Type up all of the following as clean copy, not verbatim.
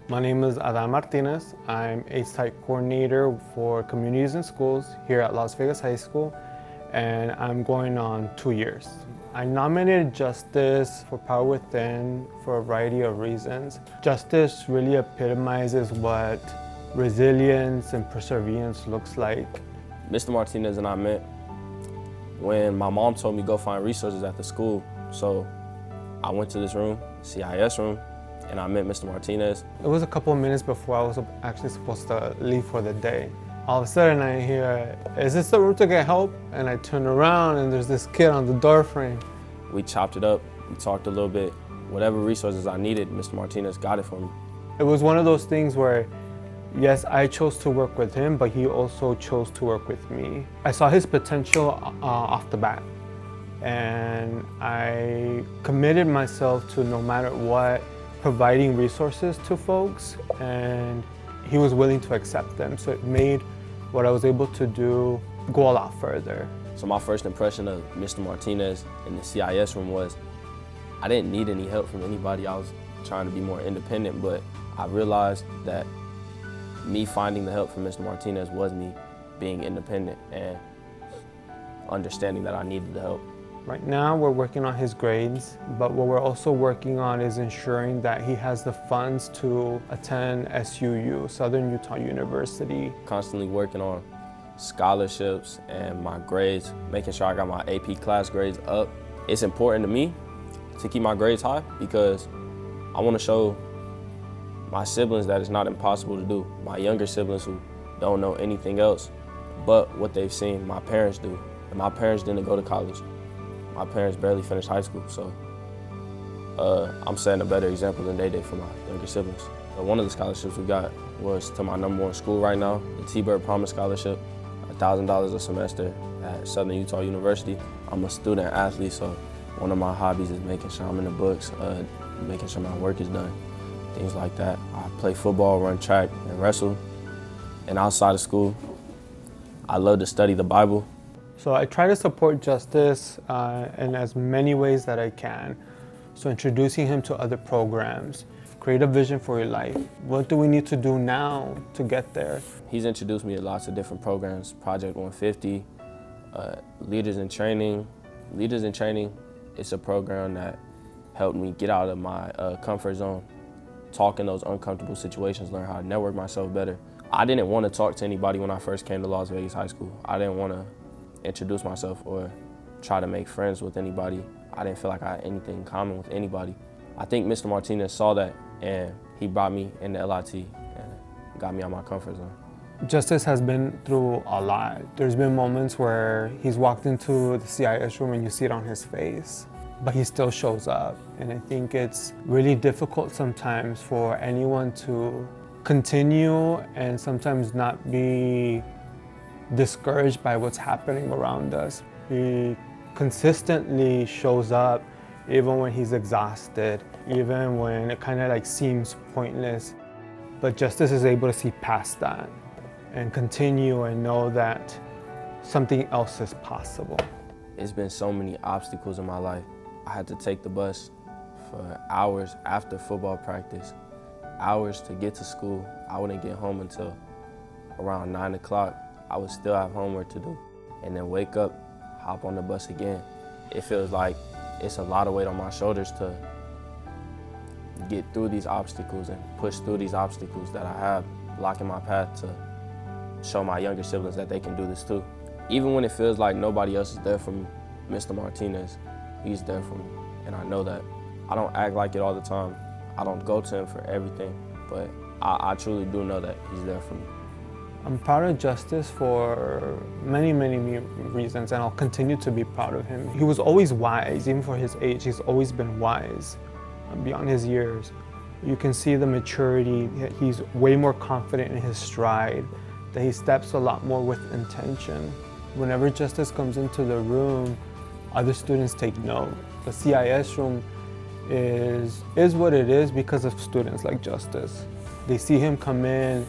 My name is Adam Martinez. I'm a site coordinator for communities and schools here at Las Vegas High School, and I'm going on 2 years. I nominated Justyce for Power Within for a variety of reasons. Justyce really epitomizes what resilience and perseverance looks like. Mr. Martinez and I met when my mom told me go find resources at the school. So I went to this room, CIS room, and I met Mr. Martinez. It was a couple of minutes before I was actually supposed to leave for the day. All of a sudden I hear, "Is this the room to get help?" And I turn around and there's this kid on the door frame. We chopped it up, we talked a little bit. Whatever resources I needed, Mr. Martinez got it for me. It was one of those things where, yes, I chose to work with him, but he also chose to work with me. I saw his potential off the bat, and I committed myself to, no matter what, providing resources to folks, and he was willing to accept them. So it made what I was able to do go a lot further. So my first impression of Mr. Martinez in the CIS room was I didn't need any help from anybody. I was trying to be more independent, but I realized that me finding the help from Mr. Martinez was me being independent and understanding that I needed the help. Right now we're working on his grades, but what we're also working on is ensuring that he has the funds to attend SUU, Southern Utah University. Constantly working on scholarships and my grades, making sure I got my AP class grades up. It's important to me to keep my grades high because I want to show my siblings that it's not impossible to do. My younger siblings who don't know anything else but what they've seen my parents do. And my parents didn't go to college. My parents barely finished high school, so I'm setting a better example than they did for my younger siblings. One of the scholarships we got was to my #1 school right now, the T-Bird Promise Scholarship, $1,000 a semester at Southern Utah University. I'm a student athlete, so one of my hobbies is making sure I'm in the books, making sure my work is done, things like that. I play football, run track, and wrestle. And outside of school, I love to study the Bible. So I try to support Justyce in as many ways that I can. So introducing him to other programs, create a vision for your life. What do we need to do now to get there? He's introduced me to lots of different programs, Project 150, Leaders in Training. Leaders in Training is a program that helped me get out of my comfort zone, talk in those uncomfortable situations, learn how to network myself better. I didn't want to talk to anybody when I first came to Las Vegas High School. I didn't want to introduce myself or try to make friends with anybody. I didn't feel like I had anything in common with anybody. I think Mr. Martinez saw that and he brought me into LIT and got me out of my comfort zone. Justyce has been through a lot. There's been moments where he's walked into the CIS room and you see it on his face, but he still shows up. And I think it's really difficult sometimes for anyone to continue and sometimes not be discouraged by what's happening around us. He consistently shows up even when he's exhausted, even when it kind of like seems pointless. But Justyce is able to see past that and continue and know that something else is possible. It's been so many obstacles in my life. I had to take the bus for hours after football practice, hours to get to school. I wouldn't get home until around 9 o'clock. I would still have homework to do, and then wake up, hop on the bus again. It feels like it's a lot of weight on my shoulders to get through these obstacles and push through these obstacles that I have blocking my path to show my younger siblings that they can do this too. Even when it feels like nobody else is there for me, Mr. Martinez, he's there for me, and I know that. I don't act like it all the time. I don't go to him for everything, but I truly do know that he's there for me. I'm proud of Justyce for many, many reasons, and I'll continue to be proud of him. He was always wise, even for his age. He's always been wise beyond his years. You can see the maturity. He's way more confident in his stride, that he steps a lot more with intention. Whenever Justyce comes into the room, other students take note. The CIS room is what it is because of students like Justyce. They see him come in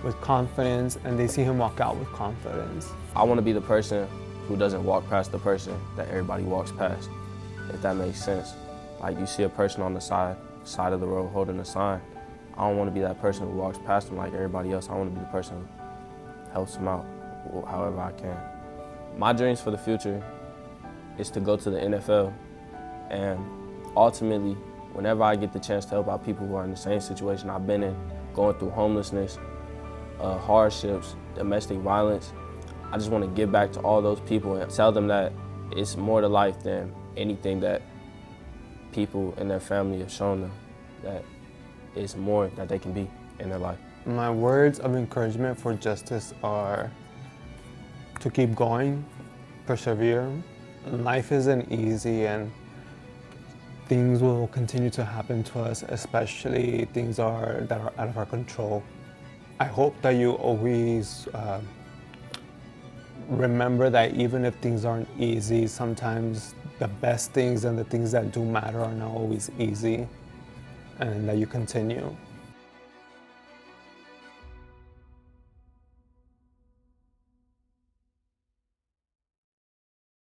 with confidence and they see him walk out with confidence. I want to be the person who doesn't walk past the person that everybody walks past, if that makes sense. Like you see a person on the side of the road holding a sign. I don't want to be that person who walks past them like everybody else. I want to be the person who helps them out however I can. My dreams for the future is to go to the NFL, and ultimately, whenever I get the chance to help out people who are in the same situation I've been in, going through homelessness, hardships, domestic violence, I just want to give back to all those people and tell them that it's more to life than anything that people in their family have shown them, that it's more that they can be in their life. My words of encouragement for Justyce are to keep going, persevere. Life isn't easy, and things will continue to happen to us, especially things that are out of our control. I hope that you always remember that even if things aren't easy, sometimes the best things and the things that do matter are not always easy, and that you continue.